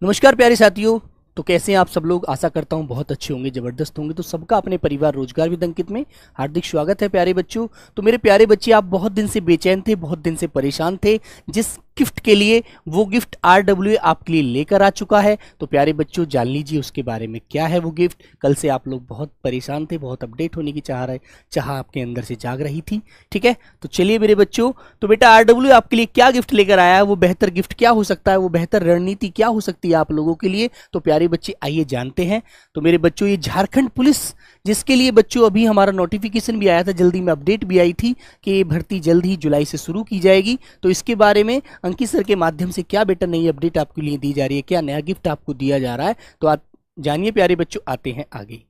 नमस्कार प्यारे साथियों। तो कैसे हैं आप सब लोग। आशा करता हूं बहुत अच्छे होंगे, जबरदस्त होंगे। तो सबका अपने परिवार रोजगार विद अंकित में हार्दिक स्वागत है प्यारे बच्चों। तो मेरे प्यारे बच्चे, आप बहुत दिन से बेचैन थे, बहुत दिन से परेशान थे। जिस गिफ्ट के लिए वो गिफ्ट RWA आपके लिए लेकर आ चुका है। तो प्यारे बच्चों जान लीजिए उसके बारे में क्या है वो गिफ्ट। कल से आप लोग बहुत परेशान थे, बहुत अपडेट होने की चाह आपके अंदर से जाग रही थी। ठीक है, तो चलिए मेरे बच्चों, तो बेटा RWA आपके लिए क्या गिफ्ट लेकर आया है, वो बेहतर गिफ्ट क्या हो सकता है, वो बेहतर रणनीति क्या हो सकती है आप लोगों के लिए। तो प्यारे बच्चे आइए जानते हैं। तो मेरे बच्चों, ये झारखंड पुलिस, जिसके लिए बच्चों अभी हमारा नोटिफिकेशन भी आया था, जल्दी में अपडेट भी आई थी कि ये भर्ती जल्द ही जुलाई से शुरू की जाएगी। तो इसके बारे में अंकित सर के माध्यम से क्या बेटा नई अपडेट आपके लिए दी जा रही है, क्या नया गिफ्ट आपको दिया जा रहा है, तो आप जानिए प्यारे बच्चों। आते हैं आगे।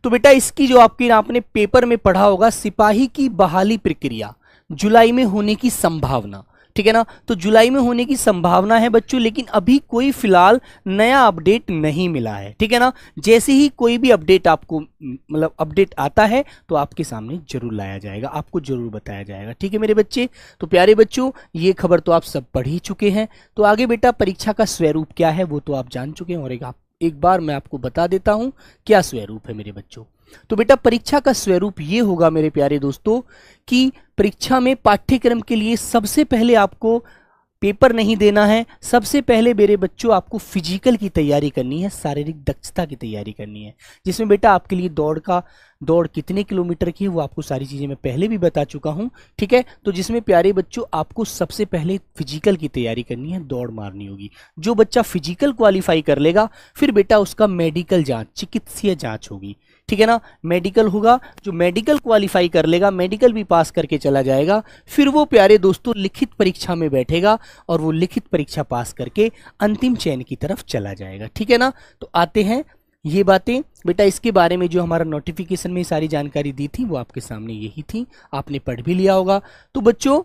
तो बेटा इसकी जो आपने पेपर में पढ़ा होगा, सिपाही की बहाली प्रक्रिया जुलाई में होने की संभावना, ठीक है ना। तो जुलाई में होने की संभावना है बच्चों, लेकिन अभी कोई फिलहाल नया अपडेट नहीं मिला है, ठीक है ना। जैसे ही कोई भी अपडेट आपको मतलब अपडेट आता है तो आपके सामने जरूर लाया जाएगा, आपको जरूर बताया जाएगा, ठीक है मेरे बच्चे। तो प्यारे बच्चों, ये खबर तो आप सब पढ़ ही चुके हैं। तो आगे बेटा परीक्षा का स्वरूप क्या है वो तो आप जान चुके हैं, और एक बार मैं आपको बता देता हूं क्या स्वरूप है मेरे बच्चों। तो बेटा परीक्षा का स्वरूप ये होगा मेरे प्यारे दोस्तों कि परीक्षा में पाठ्यक्रम के लिए सबसे पहले आपको पेपर नहीं देना है। सबसे पहले मेरे बच्चों आपको फिजिकल की तैयारी करनी है, शारीरिक दक्षता की तैयारी करनी है, जिसमें बेटा आपके लिए दौड़ कितने किलोमीटर की है वो आपको सारी चीजें मैं पहले भी बता चुका हूं, ठीक है। तो जिसमें प्यारे बच्चों आपको सबसे पहले फिजिकल की तैयारी करनी है, दौड़ मारनी होगी। जो बच्चा फिजिकल क्वालिफाई कर लेगा फिर बेटा उसका मेडिकल जांच, चिकित्सीय जांच होगी, ठीक है ना। मेडिकल होगा, जो मेडिकल क्वालिफाई कर लेगा, मेडिकल भी पास करके चला जाएगा, फिर वो प्यारे दोस्तों लिखित परीक्षा में बैठेगा और वो लिखित परीक्षा पास करके अंतिम चयन की तरफ चला जाएगा, ठीक है ना। तो आते हैं ये बातें बेटा, इसके बारे में जो हमारा नोटिफिकेशन में सारी जानकारी दी थी वो आपके सामने यही थी, आपने पढ़ भी लिया होगा। तो बच्चों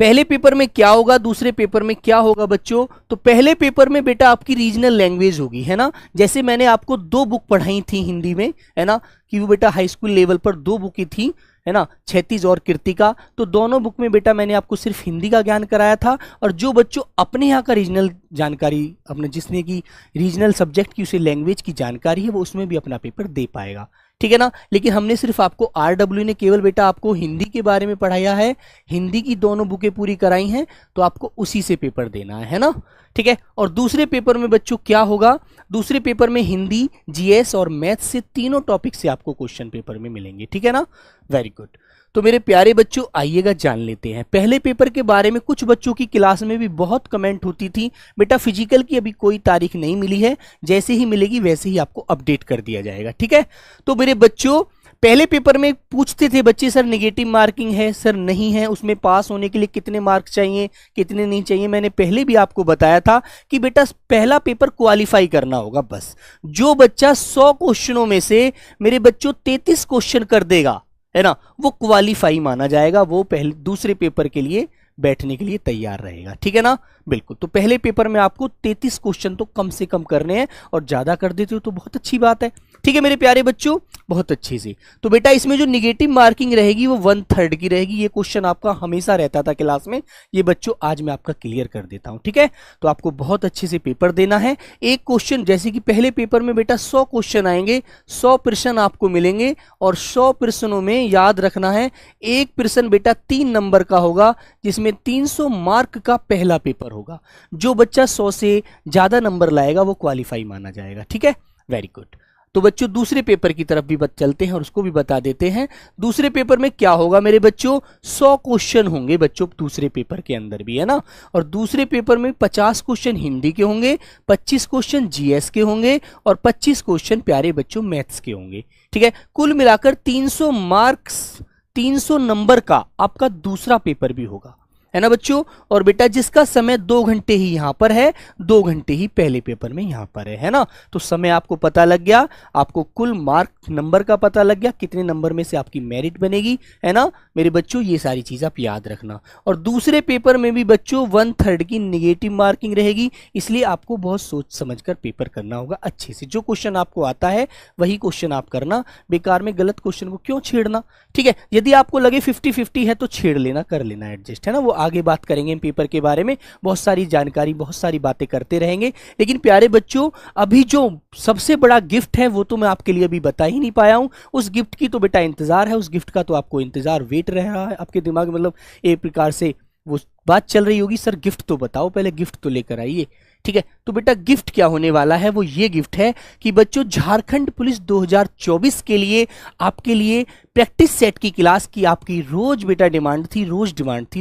पहले पेपर में क्या होगा, दूसरे पेपर में क्या होगा बच्चों। तो पहले पेपर में बेटा आपकी रीजनल लैंग्वेज होगी, है ना। जैसे मैंने आपको 2 बुक पढ़ाई थी हिंदी में, है ना, कि वो बेटा हाई स्कूल लेवल पर 2 बुकें थी, है ना, क्षैतिज और कृतिका। तो दोनों बुक में बेटा मैंने आपको सिर्फ हिंदी का ज्ञान कराया था, और जो बच्चों अपने यहाँ का रीजनल जानकारी, अपने जिसने की रीजनल सब्जेक्ट की उसे लैंग्वेज की जानकारी है, वो उसमें भी अपना पेपर दे पाएगा, ठीक है ना। लेकिन हमने सिर्फ आपको RWA ने केवल बेटा आपको हिंदी के बारे में पढ़ाया है, हिंदी की दोनों बुकें पूरी कराई हैं, तो आपको उसी से पेपर देना है ना, ठीक है। और दूसरे पेपर में बच्चों क्या होगा, दूसरे पेपर में हिंदी, GS और मैथ से तीनों टॉपिक से आपको क्वेश्चन पेपर में मिलेंगे, ठीक है ना। Very good. तो मेरे प्यारे बच्चों आइएगा जान लेते हैं पहले पेपर के बारे में। कुछ बच्चों की क्लास में भी बहुत कमेंट होती थी, बेटा फिजिकल की अभी कोई तारीख नहीं मिली है, जैसे ही मिलेगी वैसे ही आपको अपडेट कर दिया जाएगा, ठीक है। तो मेरे बच्चों पहले पेपर में पूछते थे बच्चे, सर नेगेटिव मार्किंग है, सर नहीं है, उसमें पास होने के लिए कितने मार्क चाहिए, कितने नहीं चाहिए। मैंने पहले भी आपको बताया था कि बेटा पहला पेपर क्वालिफाई करना होगा बस। जो बच्चा 100 क्वेश्चनों में से मेरे बच्चों 33 क्वेश्चन कर देगा, है ना, वो क्वालिफाई माना जाएगा, वो पहले दूसरे पेपर के लिए बैठने के लिए तैयार रहेगा, ठीक है ना। बिल्कुल। तो पहले पेपर में आपको 33 क्वेश्चन तो कम से कम करने हैं, और ज्यादा कर देते हो तो बहुत अच्छी बात है, ठीक है मेरे प्यारे बच्चों, बहुत अच्छे से। तो बेटा इसमें जो निगेटिव मार्किंग रहेगी वो 1/3 की रहेगी। ये क्वेश्चन आपका हमेशा रहता था क्लास में, ये बच्चों आज मैं आपका क्लियर कर देता हूं, ठीक है। तो आपको बहुत अच्छे से पेपर देना है। एक क्वेश्चन, जैसे कि पहले पेपर में बेटा 100 क्वेश्चन आएंगे, 100 प्रश्न आपको मिलेंगे, और 100 प्रश्नों में याद रखना है एक प्रश्न बेटा 3 नंबर का होगा, जिसमें 300 मार्क का पहला पेपर होगा। जो बच्चा 100 से ज्यादा नंबर लाएगा वो क्वालिफाई माना जाएगा, ठीक है। Very good. तो बच्चों दूसरे पेपर की तरफ भी चलते हैं और उसको भी बता देते हैं। दूसरे पेपर में क्या होगा मेरे बच्चों, 100 क्वेश्चन होंगे बच्चों दूसरे पेपर के अंदर भी, है ना। और दूसरे पेपर में 50 क्वेश्चन हिंदी के होंगे, 25 क्वेश्चन GS के होंगे, और 25 क्वेश्चन प्यारे बच्चों मैथ्स के होंगे, ठीक है। कुल मिलाकर 300 मार्क्स, 300 नंबर का आपका दूसरा पेपर भी होगा, है ना बच्चों। और बेटा जिसका समय 2 घंटे ही यहां पर है, 2 घंटे ही पहले पेपर में यहां पर है ना। तो समय आपको पता लग गया, आपको कुल मार्क नंबर का पता लग गया, कितने नंबर में से आपकी मेरिट बनेगी, है ना मेरे बच्चों। ये सारी चीज आप याद रखना। और दूसरे पेपर में भी बच्चों 1/3 की निगेटिव मार्किंग रहेगी, इसलिए आपको बहुत सोच समझकर पेपर करना होगा अच्छे से। जो क्वेश्चन आपको आता है वही क्वेश्चन आप करना, बेकार में गलत क्वेश्चन को क्यों छेड़ना, ठीक है। यदि आपको लगे 50-50 है तो छेड़ लेना, कर लेना एडजस्ट, है ना, वो आगे बात करेंगे पेपर के बारे में, बहुत सारी जानकारी, बहुत सारी बातें करते रहेंगे। लेकिन प्यारे बच्चों, अभी जो सबसे बड़ा गिफ्ट है वो तो मैं आपके लिए अभी बता ही नहीं पाया हूं। उस गिफ्ट की तो बेटा इंतजार है, उस गिफ्ट का तो आपको इंतजार, वेट रह रहा है आपके दिमाग में, मतलब एक प्रकार से वो बात चल रही होगी, सर गिफ्ट तो बताओ, पहले गिफ्ट तो लेकर आइए। ठीक है, तो बेटा गिफ्ट क्या होने वाला है, वो ये गिफ्ट है कि बच्चों झारखंड पुलिस 2024 के लिए आपके लिए प्रैक्टिस सेट की क्लास की आपकी रोज बेटा डिमांड थी,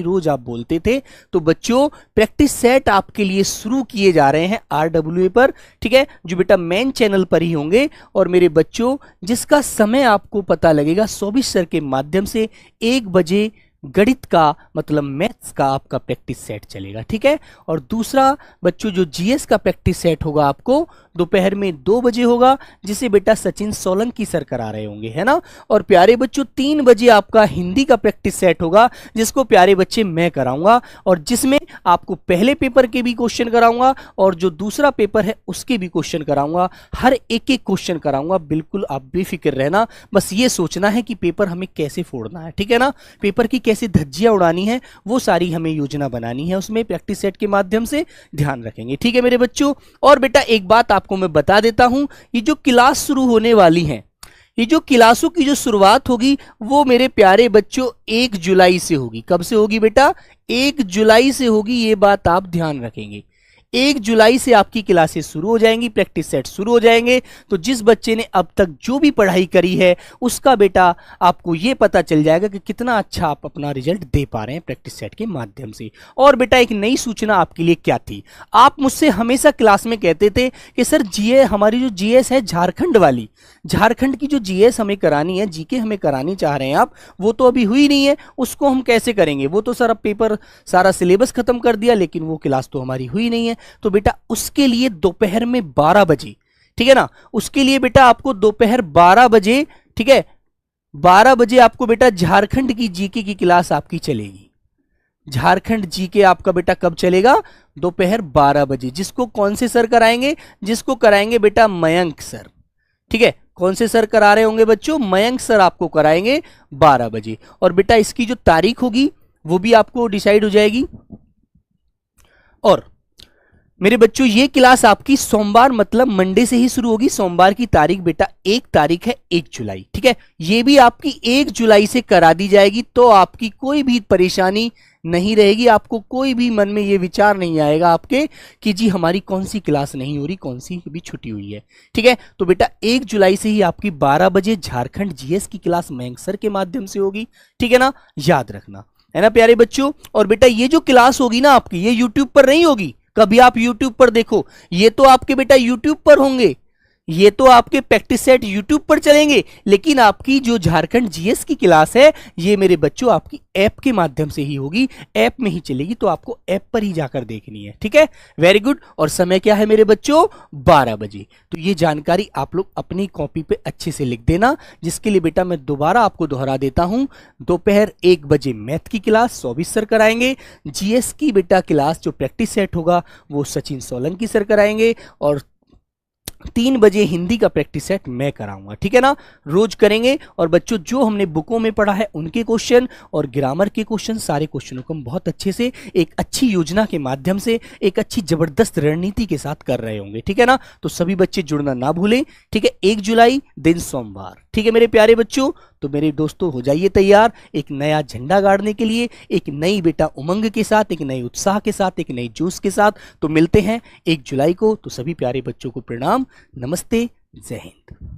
रोज आप बोलते थे। तो बच्चों प्रैक्टिस सेट आपके लिए शुरू किए जा रहे हैं RWA पर, ठीक है, जो बेटा मेन चैनल पर ही होंगे। और मेरे बच्चों जिसका समय आपको पता लगेगा 24 सर के माध्यम से 1 बजे गणित का मतलब मैथ्स का आपका प्रैक्टिस सेट चलेगा। ठीक है, और दूसरा बच्चों जो जीएस का प्रैक्टिस सेट होगा आपको दोपहर में 2 बजे होगा, जिसे बेटा सचिन सोलंकी सर करा रहे होंगे, है ना। और प्यारे बच्चों 3 बजे आपका हिंदी का प्रैक्टिस सेट होगा, जिसको प्यारे बच्चे मैं कराऊंगा, और जिसमें आपको पहले पेपर के भी क्वेश्चन कराऊंगा और जो दूसरा पेपर है उसके भी क्वेश्चन कराऊंगा, हर एक एक क्वेश्चन कराऊंगा। बिल्कुल आप बेफिक्र रहना, बस ये सोचना है कि पेपर हमें कैसे फोड़ना है, ठीक है ना, पेपर की कैसे धज्जियां उड़ानी है, वो सारी हमें योजना बनानी है, उसमें प्रैक्टिस सेट के माध्यम से ध्यान रखेंगे। ठीक है मेरे बच्चों, और बेटा एक बात आपको मैं बता देता हूं, ये जो क्लास शुरू होने वाली है, ये जो क्लासों की जो शुरुआत होगी वो मेरे प्यारे बच्चों 1 जुलाई से होगी। कब से होगी बेटा? 1 जुलाई से होगी, ये बात आप ध्यान रखेंगे। 1 जुलाई से आपकी क्लासेस शुरू हो जाएंगी, प्रैक्टिस सेट शुरू हो जाएंगे। तो जिस बच्चे ने अब तक जो भी पढ़ाई करी है उसका बेटा आपको ये पता चल जाएगा कि कितना अच्छा आप अपना रिजल्ट दे पा रहे हैं प्रैक्टिस सेट के माध्यम से। और बेटा एक नई सूचना आपके लिए क्या थी, आप मुझसे हमेशा क्लास में कहते थे कि सर जीए, हमारी जो जीएस है झारखंड वाली, झारखंड की जो जीएस हमें करानी है, जीके हमें करानी चाह रहे हैं आप, वो तो अभी हुई नहीं है, उसको हम कैसे करेंगे? वो तो सर अब पेपर सारा सिलेबस खत्म कर दिया, लेकिन वो क्लास तो हमारी हुई नहीं है। तो बेटा उसके लिए दोपहर में 12 बजे, ठीक है ना, उसके लिए बेटा आपको दोपहर 12 बजे, ठीक है, 12 बजे आपको बेटा झारखंड की जीके की क्लास आपकी चलेगी। झारखंड जीके आपका बेटा कब चलेगा? दोपहर 12 बजे। जिसको कौन से सर कराएंगे? जिसको कराएंगे बेटा मयंक सर। ठीक है, कौन से सर करा रहे होंगे बच्चों? मयंक सर आपको कराएंगे 12 बजे। और बेटा इसकी जो तारीख होगी वो भी आपको डिसाइड हो जाएगी। और मेरे बच्चों ये क्लास आपकी सोमवार मतलब मंडे से ही शुरू होगी। सोमवार की तारीख बेटा 1 तारीख है, 1 जुलाई। ठीक है, ये भी आपकी 1 जुलाई से करा दी जाएगी। तो आपकी कोई भी परेशानी नहीं रहेगी, आपको कोई भी मन में ये विचार नहीं आएगा आपके कि जी हमारी कौन सी क्लास नहीं हो रही, कौन सी भी छुट्टी हुई है। ठीक है, तो बेटा 1 जुलाई से ही आपकी 12 बजे झारखंड जीएस की क्लास मयंक सर के माध्यम से होगी। ठीक है ना, याद रखना, है ना प्यारे बच्चों। और बेटा ये जो क्लास होगी ना आपकी, ये यूट्यूब पर नहीं होगी। कभी आप YouTube पर देखो, ये तो आपके बेटा YouTube पर होंगे, ये तो आपके प्रैक्टिस सेट YouTube पर चलेंगे, लेकिन आपकी जो झारखंड जीएस की क्लास है ये मेरे बच्चों आपकी ऐप के माध्यम से ही होगी, ऐप में ही चलेगी। तो आपको ऐप पर ही जाकर देखनी है। ठीक है, वेरी गुड। और समय क्या है मेरे बच्चों? 12 बजे। तो ये जानकारी आप लोग अपनी कॉपी पे अच्छे से लिख देना, जिसके लिए बेटा मैं दोबारा आपको दोहरा देता हूं। दोपहर 1 बजे मैथ की क्लास 24 सर कराएंगे। जीएस की बेटा क्लास जो प्रैक्टिस सेट होगा वो सचिन सोलंकी सर कराएंगे। और 3 बजे हिंदी का प्रैक्टिस सेट मैं कराऊंगा। ठीक है ना, रोज करेंगे। और बच्चों जो हमने बुकों में पढ़ा है उनके क्वेश्चन और ग्रामर के क्वेश्चन, सारे क्वेश्चनों को हम बहुत अच्छे से एक अच्छी योजना के माध्यम से एक अच्छी जबरदस्त रणनीति के साथ कर रहे होंगे। ठीक है ना, तो सभी बच्चे जुड़ना ना भूलें। ठीक है, 1 जुलाई दिन सोमवार। ठीक है मेरे प्यारे बच्चों, तो मेरे दोस्तों हो जाइए तैयार एक नया झंडा गाड़ने के लिए, एक नई बेटा उमंग के साथ, एक नए उत्साह के साथ, एक नई जोश के साथ। तो मिलते हैं 1 जुलाई को। तो सभी प्यारे बच्चों को प्रणाम, नमस्ते, जय हिंद।